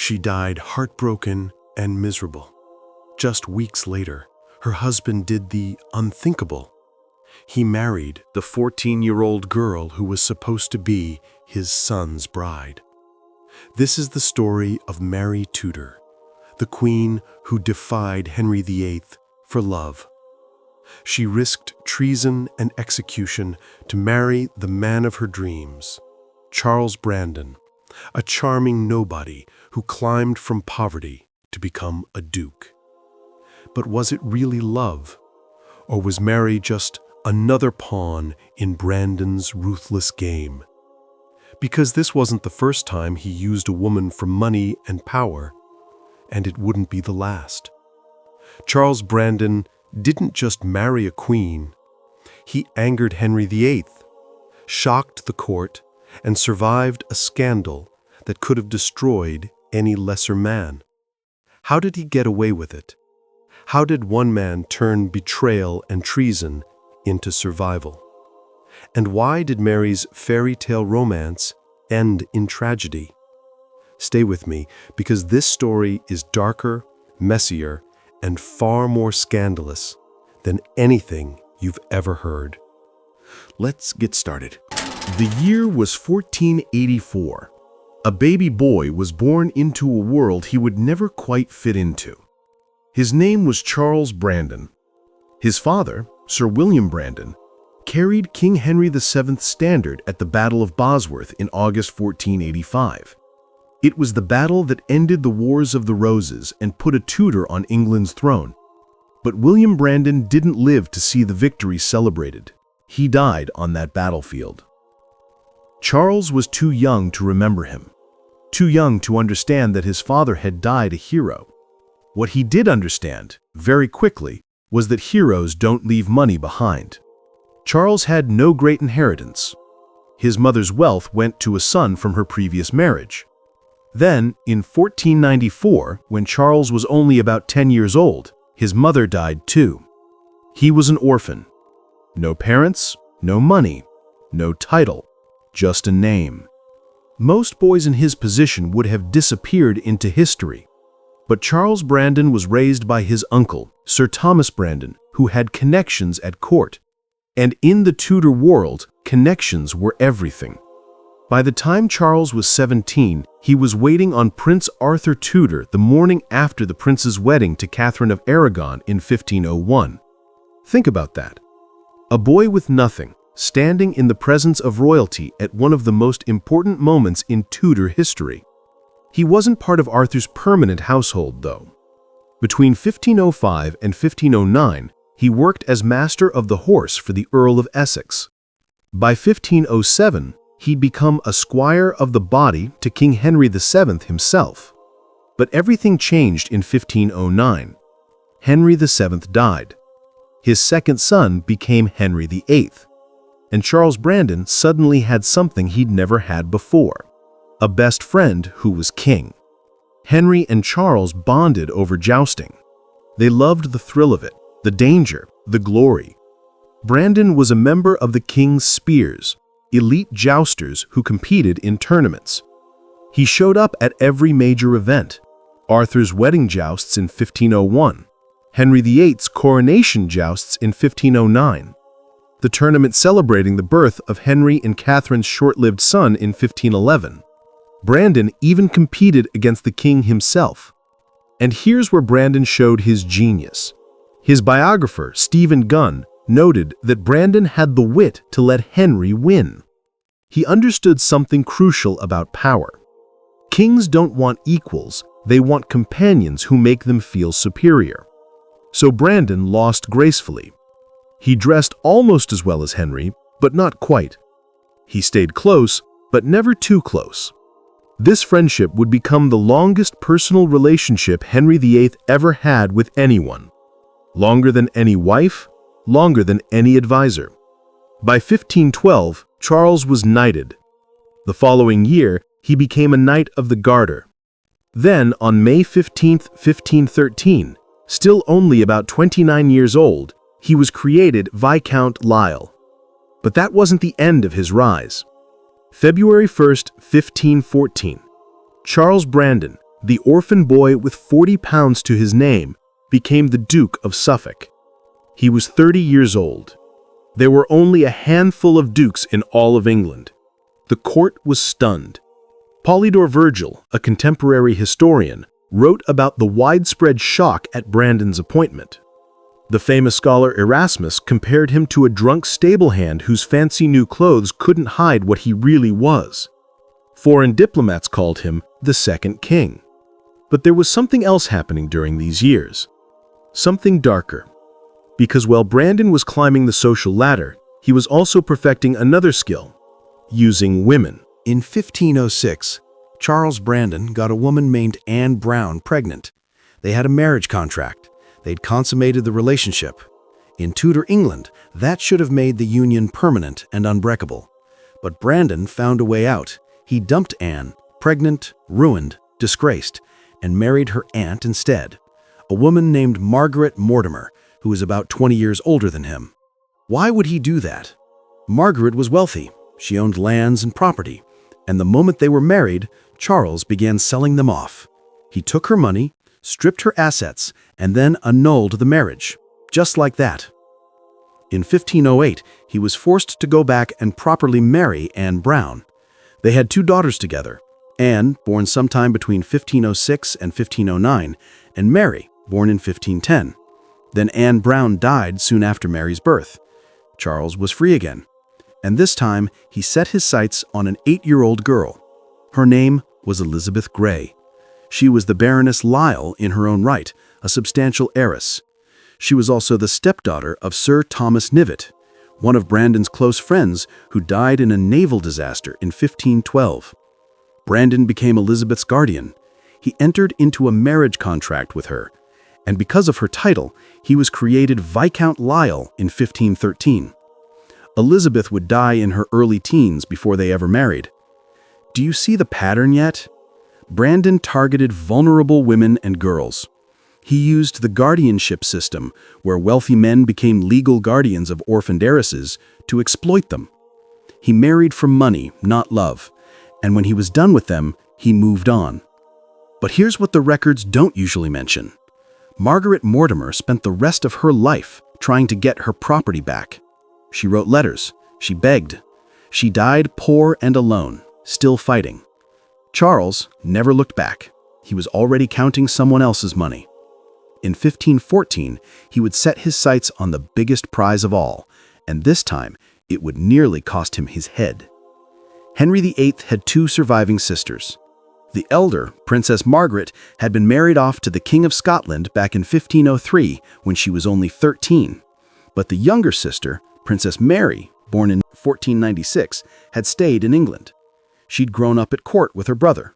She died heartbroken and miserable. Just weeks later, her husband did the unthinkable. He married the 14-year-old girl who was supposed to be his son's bride. This is the story of Mary Tudor, the queen who defied Henry VIII for love. She risked treason and execution to marry the man of her dreams, Charles Brandon, a charming nobody who climbed from poverty to become a duke. But was it really love? Or was Mary just another pawn in Brandon's ruthless game? Because this wasn't the first time he used a woman for money and power, and it wouldn't be the last. Charles Brandon didn't just marry a queen. He angered Henry VIII, shocked the court, and survived a scandal that could have destroyed any lesser man. How did he get away with it? How did one man turn betrayal and treason into survival? And why did Mary's fairy tale romance end in tragedy? Stay with me, because this story is darker, messier, and far more scandalous than anything you've ever heard. Let's get started. The year was 1484. A baby boy was born into a world he would never quite fit into. His name was Charles Brandon. His father, Sir William Brandon, carried King Henry VII's standard at the Battle of Bosworth in August 1485. It was the battle that ended the Wars of the Roses and put a Tudor on England's throne. But William Brandon didn't live to see the victory celebrated. He died on that battlefield. Charles was too young to remember him, too young to understand that his father had died a hero. What he did understand, very quickly, was that heroes don't leave money behind. Charles had no great inheritance. His mother's wealth went to a son from her previous marriage. Then, in 1494, when Charles was only about 10 years old, his mother died too. He was an orphan. No parents, no money, no title, just a name. Most boys in his position would have disappeared into history. But Charles Brandon was raised by his uncle, Sir Thomas Brandon, who had connections at court. And in the Tudor world, connections were everything. By the time Charles was 17, he was waiting on Prince Arthur Tudor the morning after the prince's wedding to Catherine of Aragon in 1501. Think about that. A boy with nothing, standing in the presence of royalty at one of the most important moments in Tudor history. He wasn't part of Arthur's permanent household, though. Between 1505 and 1509, he worked as master of the horse for the Earl of Essex. By 1507, he'd become a squire of the body to King Henry VII himself. But everything changed in 1509. Henry VII died. His second son became Henry VIII. And Charles Brandon suddenly had something he'd never had before. A best friend who was king. Henry and Charles bonded over jousting. They loved the thrill of it, the danger, the glory. Brandon was a member of the King's Spears, elite jousters who competed in tournaments. He showed up at every major event. Arthur's wedding jousts in 1501, Henry VIII's coronation jousts in 1509, the tournament celebrating the birth of Henry and Catherine's short-lived son in 1511. Brandon even competed against the king himself. And here's where Brandon showed his genius. His biographer, Stephen Gunn, noted that Brandon had the wit to let Henry win. He understood something crucial about power. Kings don't want equals, they want companions who make them feel superior. So Brandon lost gracefully. He dressed almost as well as Henry, but not quite. He stayed close, but never too close. This friendship would become the longest personal relationship Henry VIII ever had with anyone. Longer than any wife, longer than any advisor. By 1512, Charles was knighted. The following year, he became a Knight of the Garter. Then, on May 15, 1513, still only about 29 years old, he was created Viscount Lisle. But that wasn't the end of his rise. February 1, 1514, Charles Brandon, the orphan boy with 40 pounds to his name became the Duke of Suffolk. He was 30 years old. There were only a handful of dukes in all of England. The court was stunned. Polydore Virgil, a contemporary historian, wrote about the widespread shock at Brandon's appointment. The famous scholar Erasmus compared him to a drunk stable hand whose fancy new clothes couldn't hide what he really was. Foreign diplomats called him the Second King. But there was something else happening during these years. Something darker. Because while Brandon was climbing the social ladder, he was also perfecting another skill: using women. In 1506, Charles Brandon got a woman named Anne Brown pregnant. They had a marriage contract. They'd consummated the relationship. In Tudor England, that should have made the union permanent and unbreakable. But Brandon found a way out. He dumped Anne, pregnant, ruined, disgraced, and married her aunt instead, a woman named Margaret Mortimer, who was about 20 years older than him. Why would he do that? Margaret was wealthy. She owned lands and property, and the moment they were married, Charles began selling them off. He took her money, stripped her assets, and then annulled the marriage, just like that. In 1508, he was forced to go back and properly marry Anne Brown. They had 2 daughters together, Anne, born sometime between 1506 and 1509, and Mary, born in 1510. Then Anne Brown died soon after Mary's birth. Charles was free again, and this time he set his sights on an 8-year-old girl. Her name was Elizabeth Grey. She was the Baroness Lisle in her own right, a substantial heiress. She was also the stepdaughter of Sir Thomas Knivet, one of Brandon's close friends who died in a naval disaster in 1512. Brandon became Elizabeth's guardian. He entered into a marriage contract with her, and because of her title, he was created Viscount Lisle in 1513. Elizabeth would die in her early teens before they ever married. Do you see the pattern yet? Brandon targeted vulnerable women and girls. He used the guardianship system, where wealthy men became legal guardians of orphaned heiresses, to exploit them. He married for money, not love, and when he was done with them, he moved on. But here's what the records don't usually mention. Margaret Mortimer spent the rest of her life trying to get her property back. She wrote letters. She begged. She died poor and alone, still fighting. Charles never looked back. He was already counting someone else's money. In 1514, he would set his sights on the biggest prize of all, and this time it would nearly cost him his head. Henry VIII had 2 surviving sisters. The elder, Princess Margaret, had been married off to the King of Scotland back in 1503 when she was only 13. But the younger sister, Princess Mary, born in 1496, had stayed in England. She'd grown up at court with her brother.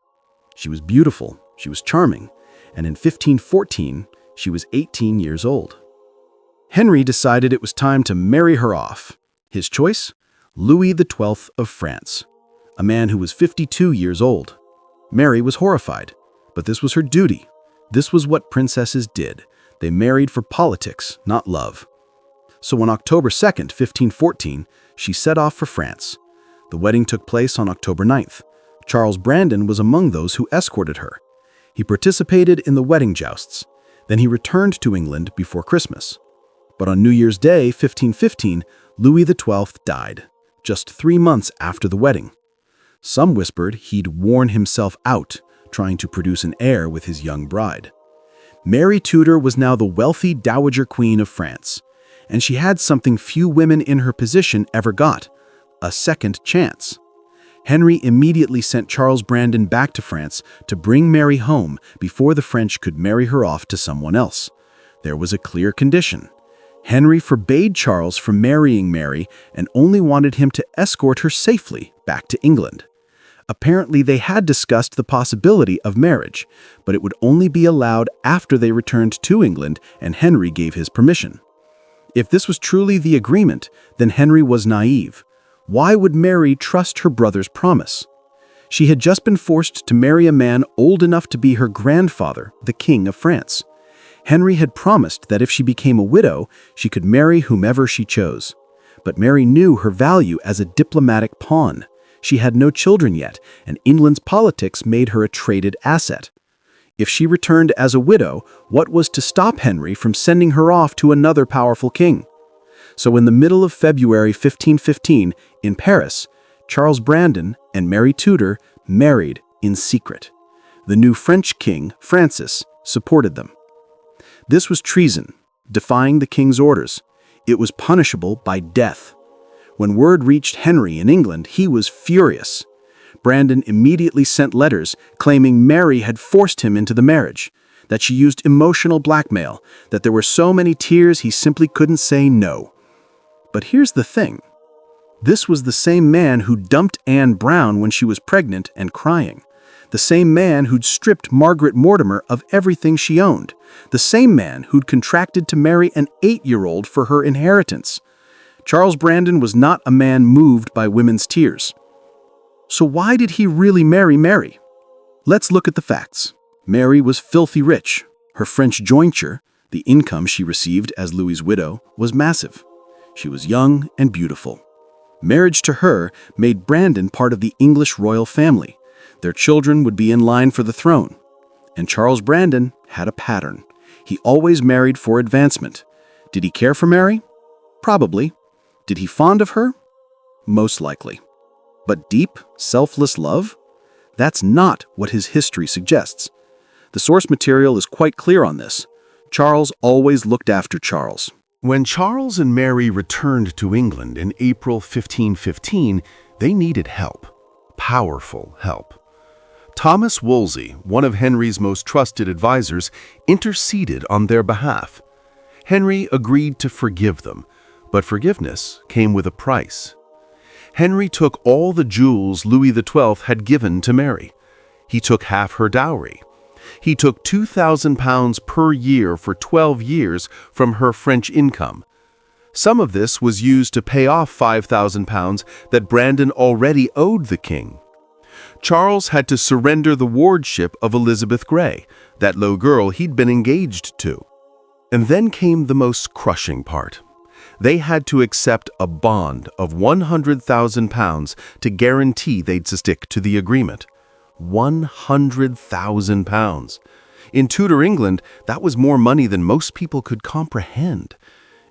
She was beautiful, she was charming, and in 1514, she was 18 years old. Henry decided it was time to marry her off. His choice? Louis XII of France, a man who was 52 years old. Mary was horrified, but this was her duty. This was what princesses did. They married for politics, not love. So on October 2nd, 1514, she set off for France. The wedding took place on October 9th. Charles Brandon was among those who escorted her. He participated in the wedding jousts. Then he returned to England before Christmas. But on New Year's Day, 1515, Louis XII died, just 3 months after the wedding. Some whispered he'd worn himself out, trying to produce an heir with his young bride. Mary Tudor was now the wealthy Dowager Queen of France, and she had something few women in her position ever got: a second chance. Henry immediately sent Charles Brandon back to France to bring Mary home before the French could marry her off to someone else. There was a clear condition. Henry forbade Charles from marrying Mary and only wanted him to escort her safely back to England. Apparently, they had discussed the possibility of marriage, but it would only be allowed after they returned to England and Henry gave his permission. If this was truly the agreement, then Henry was naive. Why would Mary trust her brother's promise? She had just been forced to marry a man old enough to be her grandfather, the King of France. Henry had promised that if she became a widow, she could marry whomever she chose. But Mary knew her value as a diplomatic pawn. She had no children yet, and England's politics made her a traded asset. If she returned as a widow, what was to stop Henry from sending her off to another powerful king? So in the middle of February 1515, in Paris, Charles Brandon and Mary Tudor married in secret. The new French king, Francis, supported them. This was treason, defying the king's orders. It was punishable by death. When word reached Henry in England, he was furious. Brandon immediately sent letters claiming Mary had forced him into the marriage, that she used emotional blackmail, that there were so many tears he simply couldn't say no. But here's the thing. This was the same man who dumped Anne Brown when she was pregnant and crying. The same man who'd stripped Margaret Mortimer of everything she owned. The same man who'd contracted to marry an 8-year-old for her inheritance. Charles Brandon was not a man moved by women's tears. So why did he really marry Mary? Let's look at the facts. Mary was filthy rich. Her French jointure, the income she received as Louis's widow, was massive. She was young and beautiful. Marriage to her made Brandon part of the English royal family. Their children would be in line for the throne. And Charles Brandon had a pattern. He always married for advancement. Did he care for Mary? Probably. Did he fond of her? Most likely. But deep, selfless love? That's not what his history suggests. The source material is quite clear on this. Charles always looked after Charles. When Charles and Mary returned to England in April 1515, they needed help. Powerful help. Thomas Wolsey, one of Henry's most trusted advisors, interceded on their behalf. Henry agreed to forgive them, but forgiveness came with a price. Henry took all the jewels Louis XII had given to Mary. He took half her dowry. He took £2,000 per year for 12 years from her French income. Some of this was used to pay off £5,000 that Brandon already owed the king. Charles had to surrender the wardship of Elizabeth Grey, that low girl he'd been engaged to. And then came the most crushing part. They had to accept a bond of £100,000 to guarantee they'd stick to the agreement. £100,000. In Tudor England, that was more money than most people could comprehend.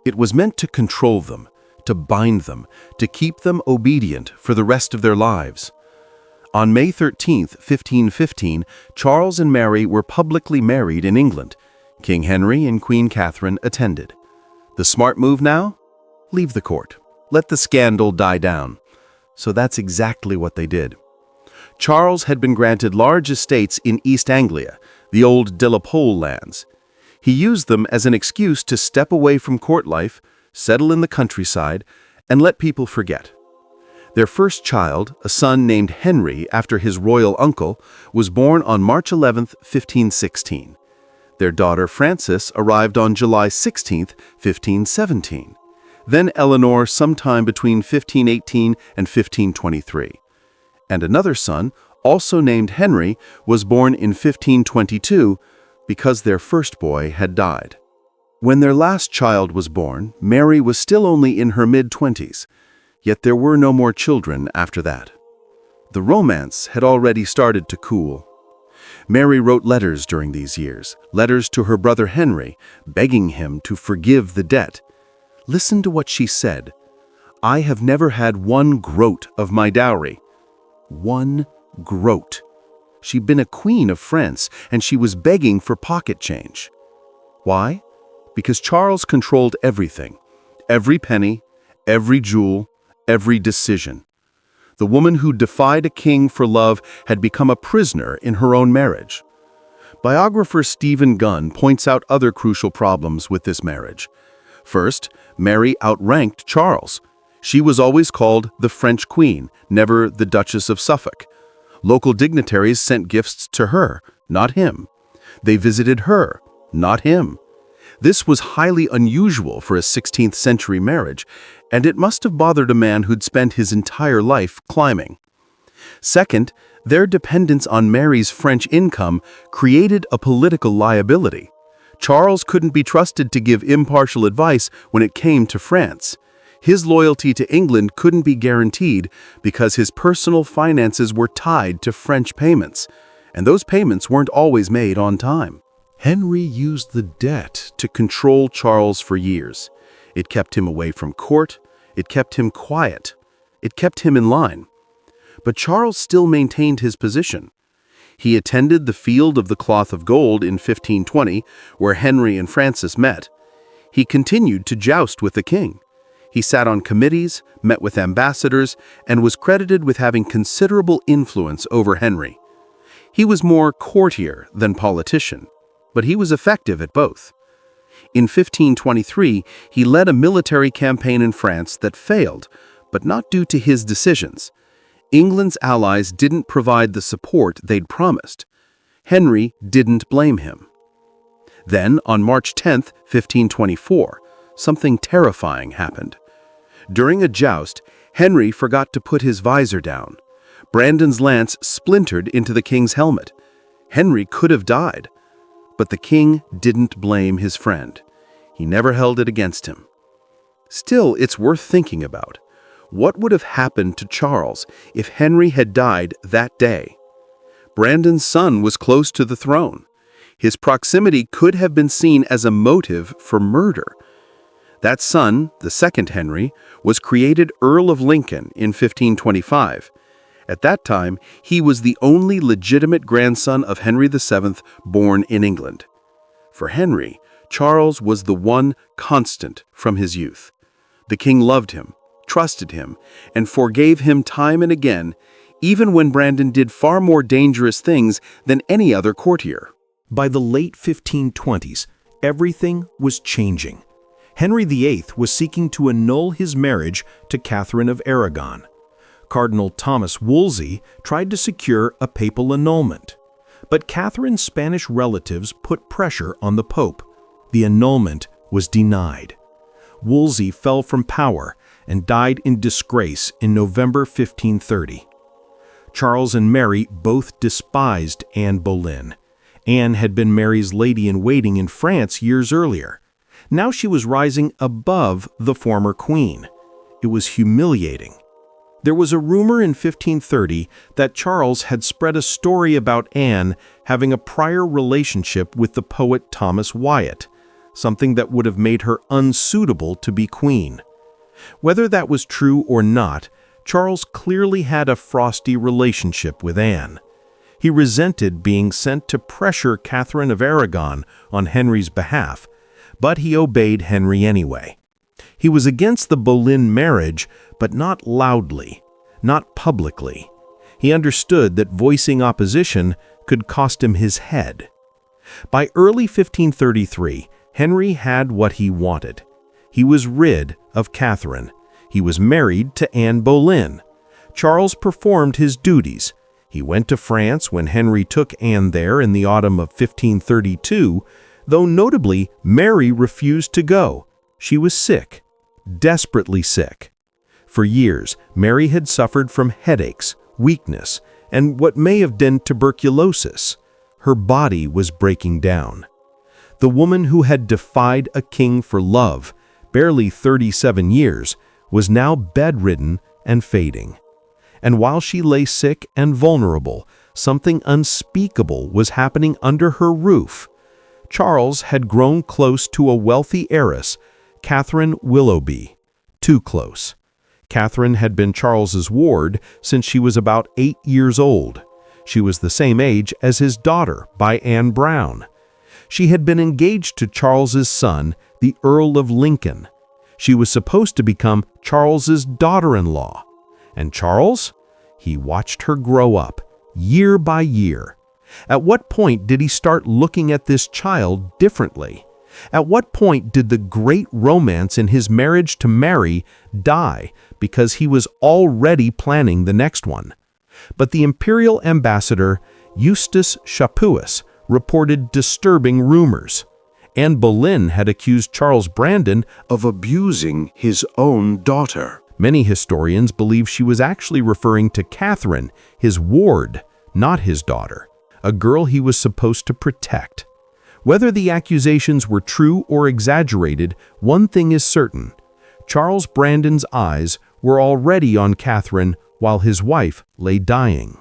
It was meant to control them, to bind them, to keep them obedient for the rest of their lives. On May 13, 1515, Charles and Mary were publicly married in England. King Henry and Queen Catherine attended. The smart move now? Leave the court. Let the scandal die down. So that's exactly what they did. Charles had been granted large estates in East Anglia, the old de la Pole lands. He used them as an excuse to step away from court life, settle in the countryside, and let people forget. Their first child, a son named Henry after his royal uncle, was born on March 11, 1516. Their daughter Frances arrived on July 16, 1517. Then Eleanor sometime between 1518 and 1523. And another son, also named Henry, was born in 1522 because their first boy had died. When their last child was born, Mary was still only in her mid-20s, yet there were no more children after that. The romance had already started to cool. Mary wrote letters during these years, letters to her brother Henry, begging him to forgive the debt. Listen to what she said. "I have never had one groat of my dowry." 1 groat. She'd been a queen of France, and she was begging for pocket change. Why? Because Charles controlled everything. Every penny, every jewel, every decision. The woman who defied a king for love had become a prisoner in her own marriage. Biographer Stephen Gunn points out other crucial problems with this marriage. First, Mary outranked Charles. She was always called the French Queen, never the Duchess of Suffolk. Local dignitaries sent gifts to her, not him. They visited her, not him. This was highly unusual for a 16th century marriage, and it must have bothered a man who'd spent his entire life climbing. Second, their dependence on Mary's French income created a political liability. Charles couldn't be trusted to give impartial advice when it came to France. His loyalty to England couldn't be guaranteed because his personal finances were tied to French payments, and those payments weren't always made on time. Henry used the debt to control Charles for years. It kept him away from court, it kept him quiet, it kept him in line. But Charles still maintained his position. He attended the Field of the Cloth of Gold in 1520, where Henry and Francis met. He continued to joust with the king. He sat on committees, met with ambassadors, and was credited with having considerable influence over Henry. He was more courtier than politician, but he was effective at both. In 1523, he led a military campaign in France that failed, but not due to his decisions. England's allies didn't provide the support they'd promised. Henry didn't blame him. Then, on March 10, 1524, something terrifying happened. During a joust, Henry forgot to put his visor down. Brandon's lance splintered into the king's helmet. Henry could have died, but the king didn't blame his friend. He never held it against him. Still, it's worth thinking about. What would have happened to Charles if Henry had died that day? Brandon's son was close to the throne. His proximity could have been seen as a motive for murder. That son, the second Henry, was created Earl of Lincoln in 1525. At that time, he was the only legitimate grandson of Henry VII born in England. For Henry, Charles was the one constant from his youth. The king loved him, trusted him, and forgave him time and again, even when Brandon did far more dangerous things than any other courtier. By the late 1520s, everything was changing. Henry VIII was seeking to annul his marriage to Catherine of Aragon. Cardinal Thomas Wolsey tried to secure a papal annulment. But Catherine's Spanish relatives put pressure on the Pope. The annulment was denied. Wolsey fell from power and died in disgrace in November 1530. Charles and Mary both despised Anne Boleyn. Anne had been Mary's lady-in-waiting in France years earlier. Now she was rising above the former queen. It was humiliating. There was a rumor in 1530 that Charles had spread a story about Anne having a prior relationship with the poet Thomas Wyatt, something that would have made her unsuitable to be queen. Whether that was true or not, Charles clearly had a frosty relationship with Anne. He resented being sent to pressure Catherine of Aragon on Henry's behalf, but he obeyed Henry anyway. He was against the Boleyn marriage, but not loudly, not publicly. He understood that voicing opposition could cost him his head. By early 1533, Henry had what he wanted. He was rid of Catherine. He was married to Anne Boleyn. Charles performed his duties. He went to France when Henry took Anne there in the autumn of 1532, though notably Mary refused to go. She was sick, desperately sick. For years, Mary had suffered from headaches, weakness, and what may have been tuberculosis. Her body was breaking down. The woman who had defied a king for love, barely 37 years, was now bedridden and fading. And while she lay sick and vulnerable, something unspeakable was happening under her roof. Charles had grown close to a wealthy heiress, Catherine Willoughby. Too close. Catherine had been Charles's ward since she was about 8 years old. She was the same age as his daughter by Anne Brown. She had been engaged to Charles's son, the Earl of Lincoln. She was supposed to become Charles's daughter-in-law. And Charles? He watched her grow up, year by year. At what point did he start looking at this child differently? At what point did the great romance in his marriage to Mary die because he was already planning the next one? But the imperial ambassador, Eustace Chapuis, reported disturbing rumors. Anne Boleyn had accused Charles Brandon of abusing his own daughter. Many historians believe she was actually referring to Catherine, his ward, not his daughter, a girl he was supposed to protect. Whether the accusations were true or exaggerated, one thing is certain. Charles Brandon's eyes were already on Catherine while his wife lay dying.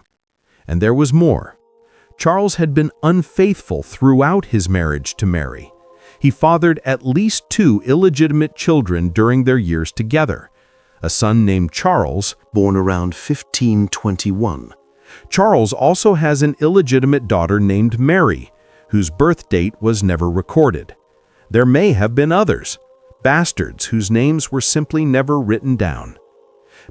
And there was more. Charles had been unfaithful throughout his marriage to Mary. He fathered at least 2 illegitimate children during their years together. A son named Charles, Born around 1521. Charles also has an illegitimate daughter named Mary, whose birth date was never recorded. There may have been others, bastards whose names were simply never written down.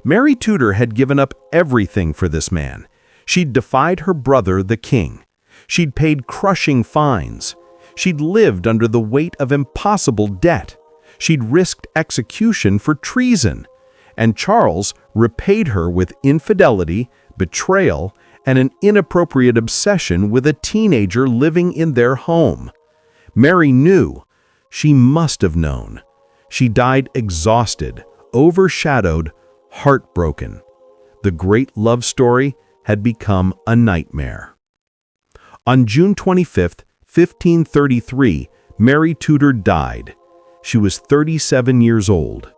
Mary Tudor had given up everything for this man. She'd defied her brother, the king. She'd paid crushing fines. She'd lived under the weight of impossible debt. She'd risked execution for treason. And Charles repaid her with infidelity, betrayal, and an inappropriate obsession with a teenager living in their home. Mary knew. She must have known. She died exhausted, overshadowed, heartbroken. The great love story had become a nightmare. On June 25, 1533, Mary Tudor died. She was 37 years old.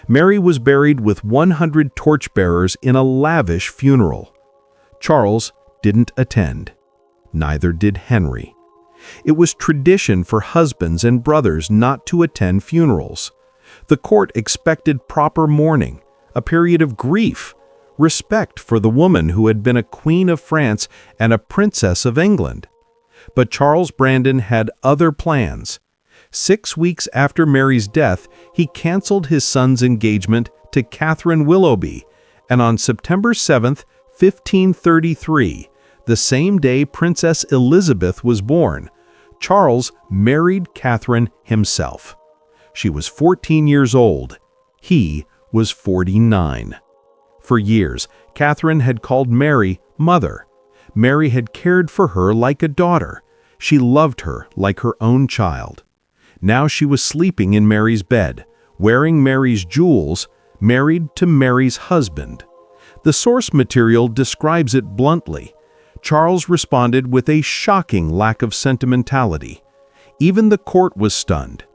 Mary was buried with 100 torchbearers in a lavish funeral. Charles didn't attend. Neither did Henry. It was tradition for husbands and brothers not to attend funerals. The court expected proper mourning, a period of grief, respect for the woman who had been a queen of France and a princess of England. But Charles Brandon had other plans. 6 weeks after Mary's death, he canceled his son's engagement to Catherine Willoughby, and on September 7, 1533, the same day Princess Elizabeth was born, Charles married Catherine himself. She was 14 years old. He was 49. For years, Catherine had called Mary mother. Mary had cared for her like a daughter. She loved her like her own child. Now she was sleeping in Mary's bed, wearing Mary's jewels, married to Mary's husband. The source material describes it bluntly. Charles responded with a shocking lack of sentimentality. Even the court was stunned.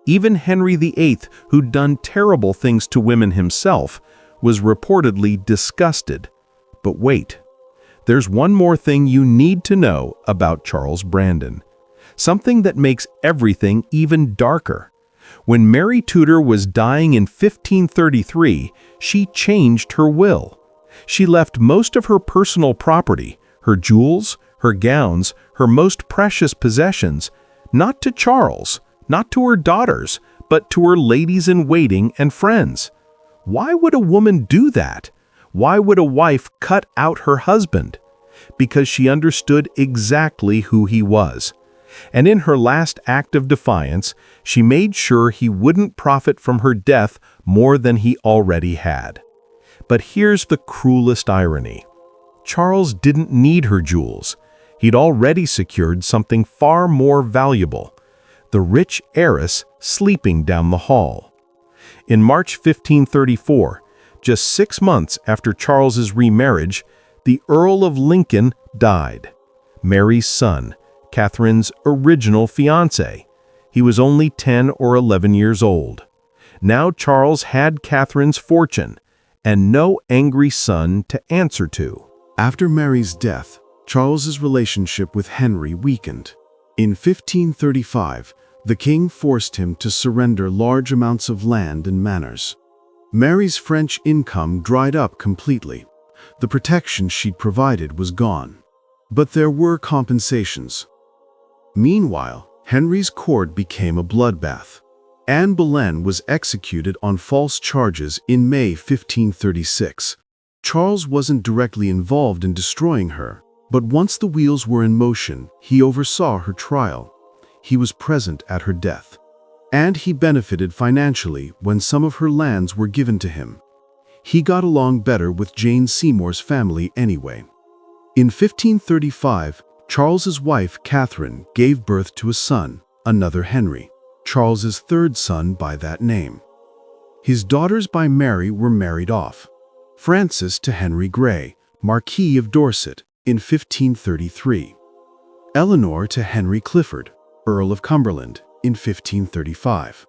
Even Henry VIII, who'd done terrible things to women himself, was reportedly disgusted. But wait, there's one more thing you need to know about Charles Brandon. Something that makes everything even darker. When Mary Tudor was dying in 1533, she changed her will. She left most of her personal property, her jewels, her gowns, her most precious possessions, not to Charles, not to her daughters, but to her ladies-in-waiting and friends. Why would a woman do that? Why would a wife cut out her husband? Because she understood exactly who he was. And in her last act of defiance, she made sure he wouldn't profit from her death more than he already had. But here's the cruelest irony. Charles didn't need her jewels. He'd already secured something far more valuable: the rich heiress sleeping down the hall. In March 1534, just 6 months after Charles's remarriage, the Earl of Lincoln died. Mary's son, Catherine's original fiancé. He was only 10 or 11 years old. Now Charles had Catherine's fortune, and no angry son to answer to. After Mary's death, Charles's relationship with Henry weakened. In 1535, the king forced him to surrender large amounts of land and manors. Mary's French income dried up completely. The protection she'd provided was gone. But there were compensations. Meanwhile, Henry's court became a bloodbath. Anne Boleyn was executed on false charges in May 1536. Charles wasn't directly involved in destroying her, but once the wheels were in motion, he oversaw her trial. He was present at her death. And he benefited financially when some of her lands were given to him. He got along better with Jane Seymour's family anyway. In 1535, Charles's wife, Catherine, gave birth to a son, another Henry, Charles's third son by that name. His daughters by Mary were married off. Frances to Henry Grey, Marquis of Dorset, in 1533. Eleanor to Henry Clifford, Earl of Cumberland, in 1535.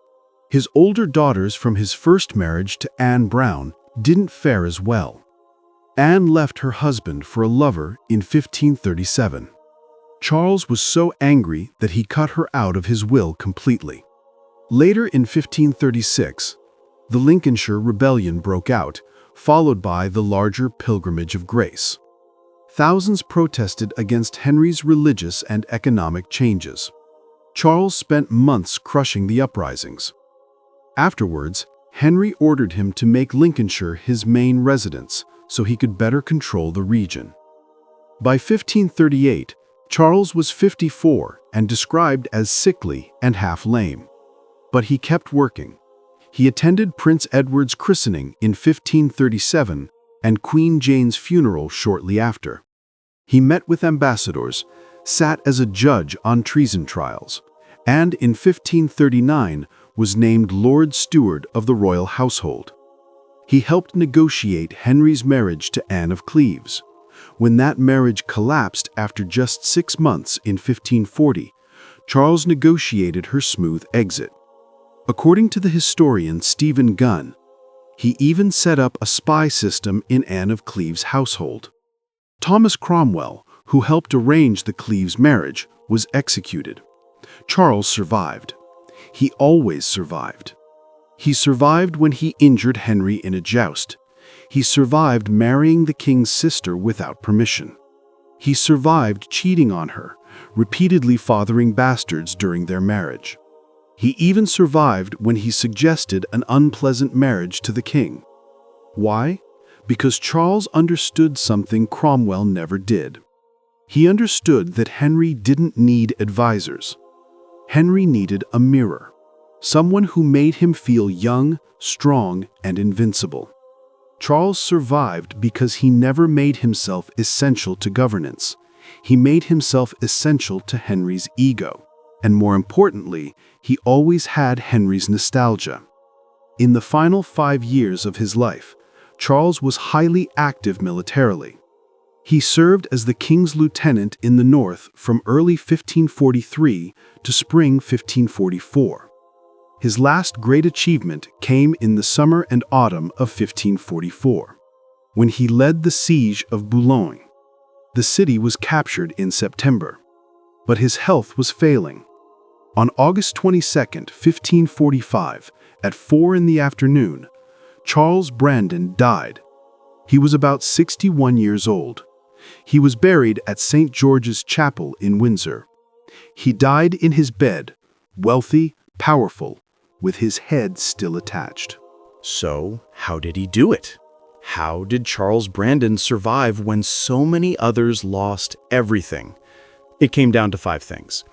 His older daughters from his first marriage to Anne Brown didn't fare as well. Anne left her husband for a lover in 1537. Charles was so angry that he cut her out of his will completely. Later in 1536, the Lincolnshire Rebellion broke out, followed by the larger Pilgrimage of Grace. Thousands protested against Henry's religious and economic changes. Charles spent months crushing the uprisings. Afterwards, Henry ordered him to make Lincolnshire his main residence so he could better control the region. By 1538, Charles was 54 and described as sickly and half lame. But he kept working. He attended Prince Edward's christening in 1537 and Queen Jane's funeral shortly after. He met with ambassadors, sat as a judge on treason trials, and in 1539 was named Lord Steward of the royal household. He helped negotiate Henry's marriage to Anne of Cleves. When that marriage collapsed after just 6 months in 1540, Charles negotiated her smooth exit. According to the historian Stephen Gunn, he even set up a spy system in Anne of Cleves' household. Thomas Cromwell, who helped arrange the Cleves marriage, was executed. Charles survived. He always survived. He survived when he injured Henry in a joust. He survived marrying the king's sister without permission. He survived cheating on her, repeatedly fathering bastards during their marriage. He even survived when he suggested an unpleasant marriage to the king. Why? Because Charles understood something Cromwell never did. He understood that Henry didn't need advisors. Henry needed a mirror, someone who made him feel young, strong, and invincible. Charles survived because he never made himself essential to governance. He made himself essential to Henry's ego. And more importantly, he always had Henry's nostalgia. In the final 5 years of his life, Charles was highly active militarily. He served as the king's lieutenant in the north from early 1543 to spring 1544. His last great achievement came in the summer and autumn of 1544, when he led the siege of Boulogne. The city was captured in September, but his health was failing. On August 22, 1545, at 4 in the afternoon, Charles Brandon died. He was about 61 years old. He was buried at St. George's Chapel in Windsor. He died in his bed, wealthy, powerful, with his head still attached. So, how did he do it? How did Charles Brandon survive when so many others lost everything? It came down to 5 things.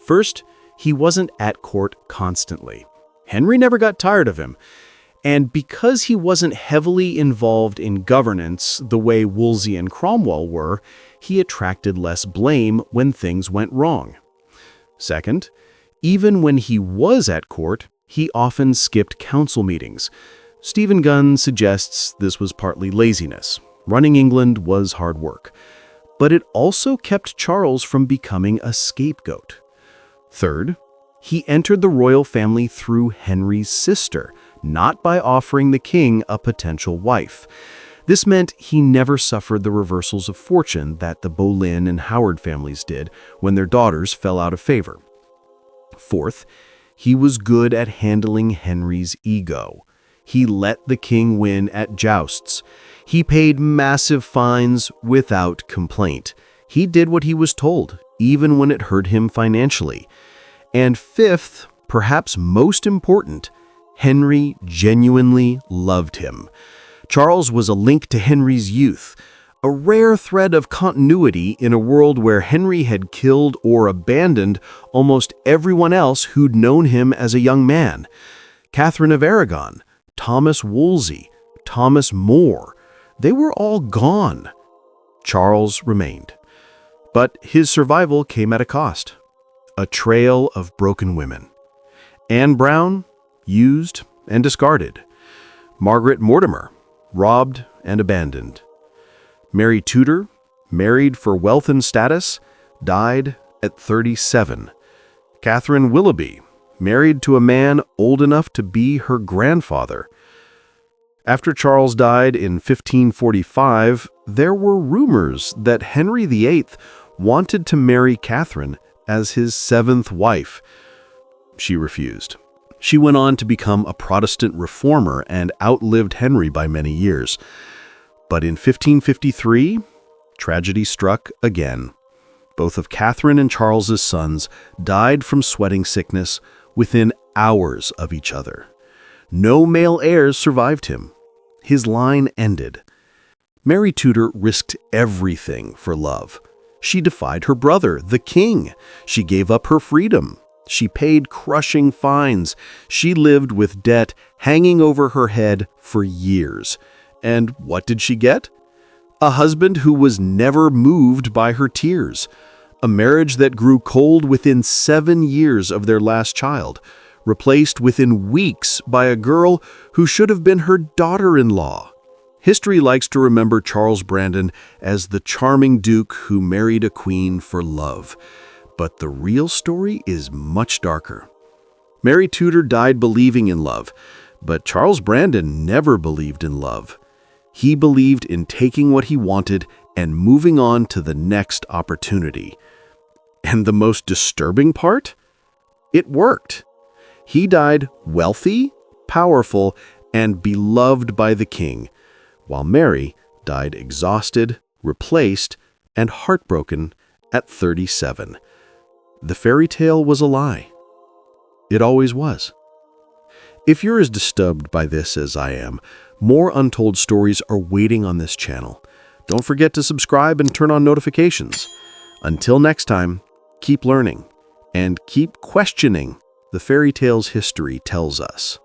First, he wasn't at court constantly. Henry never got tired of him. And because he wasn't heavily involved in governance the way Wolsey and Cromwell were, he attracted less blame when things went wrong. Second, even when he was at court, he often skipped council meetings. Stephen Gunn suggests this was partly laziness. Running England was hard work. But it also kept Charles from becoming a scapegoat. Third, he entered the royal family through Henry's sister, not by offering the king a potential wife. This meant he never suffered the reversals of fortune that the Boleyn and Howard families did when their daughters fell out of favor. Fourth, he was good at handling Henry's ego. He let the king win at jousts. He paid massive fines without complaint. He did what he was told, even when it hurt him financially. And fifth, perhaps most important, Henry genuinely loved him. Charles was a link to Henry's youth, a rare thread of continuity in a world where Henry had killed or abandoned almost everyone else who'd known him as a young man. Catherine of Aragon, Thomas Wolsey, Thomas More, they were all gone. Charles remained. But his survival came at a cost. A trail of broken women. Anne Brown, used and discarded. Margaret Mortimer, robbed and abandoned. Mary Tudor, married for wealth and status, died at 37. Catherine Willoughby, married to a man old enough to be her grandfather. After Charles died in 1545, there were rumors that Henry VIII wanted to marry Catherine as his 7th wife. She refused. She went on to become a Protestant reformer and outlived Henry by many years. But in 1553, tragedy struck again. Both of Catherine and Charles's sons died from sweating sickness within hours of each other. No male heirs survived him. His line ended. Mary Tudor risked everything for love. She defied her brother, the king. She gave up her freedom. She paid crushing fines. She lived with debt hanging over her head for years. And what did she get? A husband who was never moved by her tears. A marriage that grew cold within 7 years of their last child, replaced within weeks by a girl who should have been her daughter-in-law. History likes to remember Charles Brandon as the charming duke who married a queen for love. But the real story is much darker. Mary Tudor died believing in love, but Charles Brandon never believed in love. He believed in taking what he wanted and moving on to the next opportunity. And the most disturbing part? It worked. He died wealthy, powerful, and beloved by the king, while Mary died exhausted, replaced, and heartbroken at 37. The fairy tale was a lie. It always was. If you're as disturbed by this as I am, more untold stories are waiting on this channel. Don't forget to subscribe and turn on notifications. Until next time, keep learning and keep questioning the fairy tales history tells us.